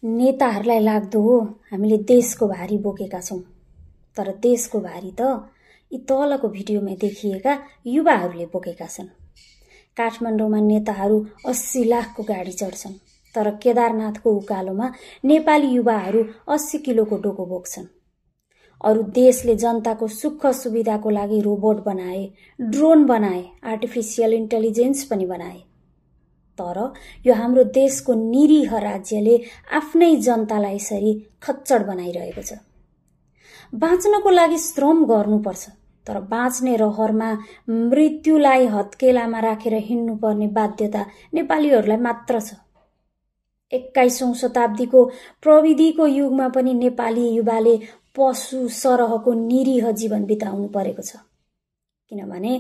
नेताहरूलाई लाग्दो हो हामीले देशको भारी बोकेका छौं, तर देशको भारी त यी तलको भिडियोमा देखिएका युवाहरूले बोकेका छन्। काठमाडौँमा नेताहरू 80 लाखको गाडी चढ्छन्, तर केदारनाथको उकालोमा नेपाली युवाहरू 80 किलोको डोको बोक्छन्। अरु देशले जनताको सुख सुविधाको लागि रोबोट बनाए, ड्रोन बनाए, आर्टिफिशियल इन्टेलिजेन्स पनि बनाए। तर यो हाम्रो देशको निरीह राज्यले आफ्नै जनतालाई यसरी खच्चड बनाइरहेको छ। बाँच्नको लागि श्रम गर्नुपर्छ, तर बाँच्ने रहरमा मृत्युलाई हत्केलामा राखेर हिँड्नुपर्ने बाध्यता नेपालीहरूलाई मात्र छ। 21औं शताब्दीको प्रविधिको युगमा पनि नेपाली युवाले पशु सरहको निरीह जीवन बिताउनु परेको छ, किनभने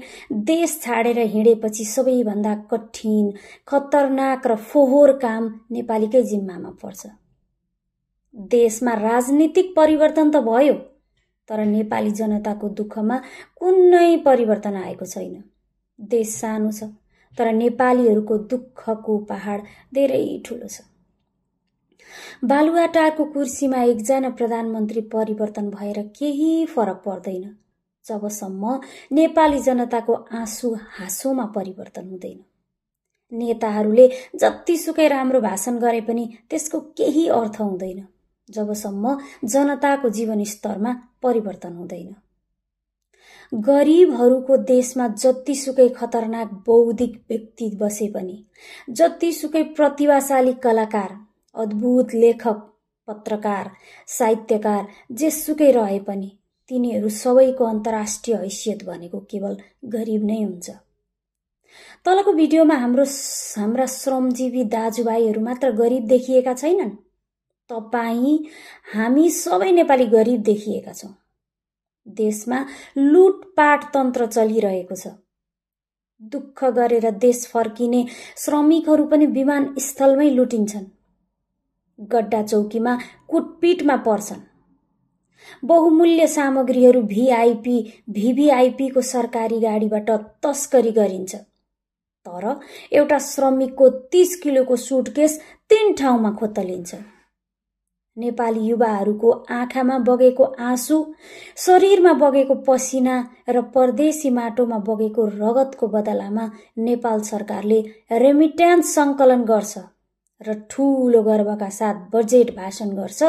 देश छाडेर हिँडेपछि सबैभन्दा कठिन, खतरनाक र फोहोर काम नेपालीकै जिम्मामा पर्छ। देशमा राजनीतिक परिवर्तन त भयो, तर नेपाली जनताको दुःखमा कुनै परिवर्तन आएको छैन। देश सानो छ, तर नेपालीहरूको दुःखको पहाड धेरै ठूलो छ। बालुवाटारको कुर्सीमा एकजना प्रधानमन्त्री परिवर्तन भएर केही फरक पर्दैन जबसम्म नेपाली जनताको आँसु हाँसोमा परिवर्तन हुँदैन। नेताहरूले जतिसुकै राम्रो भाषण गरे पनि त्यसको केही अर्थ हुँदैन जबसम्म जनताको जीवन स्तरमा परिवर्तन हुँदैन। गरीबहरूको देशमा जतिसुकै खतरनाक बौद्धिक व्यक्ति बसे पनि, जतिसुकै प्रतिभाशाली कलाकार, अद्भुत लेखक, पत्रकार, साहित्यकार जेसुकै रहे पनि तिनीहरू सबैको अन्तर्राष्ट्रिय हैसियत भनेको केवल गरीब नै हुन्छ। तलको भिडियोमा हाम्रा श्रमजीवी दाजुभाइहरू मात्र गरीब देखिएका छैनन्, हामी सबै नेपाली गरीब देखिएका छौं। देशमा लुटपाट तन्त्र चलिरहेको छ। दुःख गरेर देश फर्किने श्रमिकहरू पनि विमानस्थलमै लुटिन्छन्, गड्डा चौकीमा कुटपिटमा पर्छन्। बहुमूल्य सामग्रीहरू VVIP को सरकारी गाडीबाट तस्करी गरिन्छ, तर एउटा श्रमिकको 30 किलोको सुटकेस 3 ठाउँमा खोतलिन्छ। नेपाली युवाहरूको आँखामा बगेको आँसु, शरीरमा बगेको पसिना र परदेशी माटोमा बगेको रगतको बदलामा नेपाल सरकारले रेमिट्यान्स संकलन गर्छ र ठूलो गर्वका साथ बजेट भाषण गर्छ।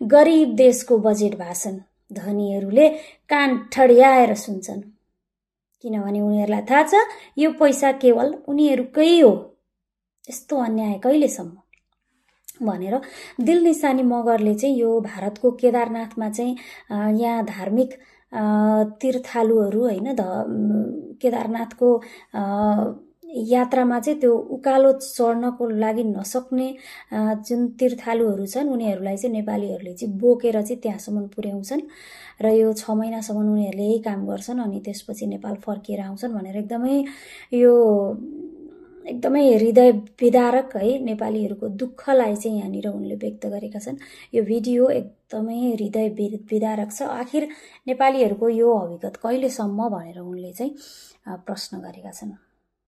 गरीब देशको बजेट भाषण धनीहरूले कान ठड्याएर सुन्छन्, किनभने उनीहरूलाई थाहा छ यो पैसा केवल उनीहरूकै हो। यस्तो अन्याय कहिलेसम्म भनेर दिल निशानी मगरले चाहिँ यो भारतको केदारनाथमा चाहिँ यहाँ धार्मिक तीर्थालुहरू हैन केदारनाथको यात्रामा चाहिँ त्यो उकालो चढ्नको लागि नसक्ने जुन तीर्थालुहरू छन् उनीहरूलाई चाहिँ नेपालीहरूले चाहिँ बोकेर चाहिँ त्यहाँसम्म पुर्याउँछन् र यो 6 महिनासम्म उनीहरूले यही काम गर्छन् अनि त्यसपछि नेपाल फर्किएर आउँछन् भनेर एकदमै हृदय विदारक है नेपालीहरूको दुःखलाई चाहिँ यहाँनिर उनले व्यक्त गरेका छन्। यो भिडियो एकदमै हृदय विदारक छ। आखिर नेपालीहरूको यो हकीकत कहिलेसम्म भनेर उनले चाहिँ प्रश्न गरेका छन्।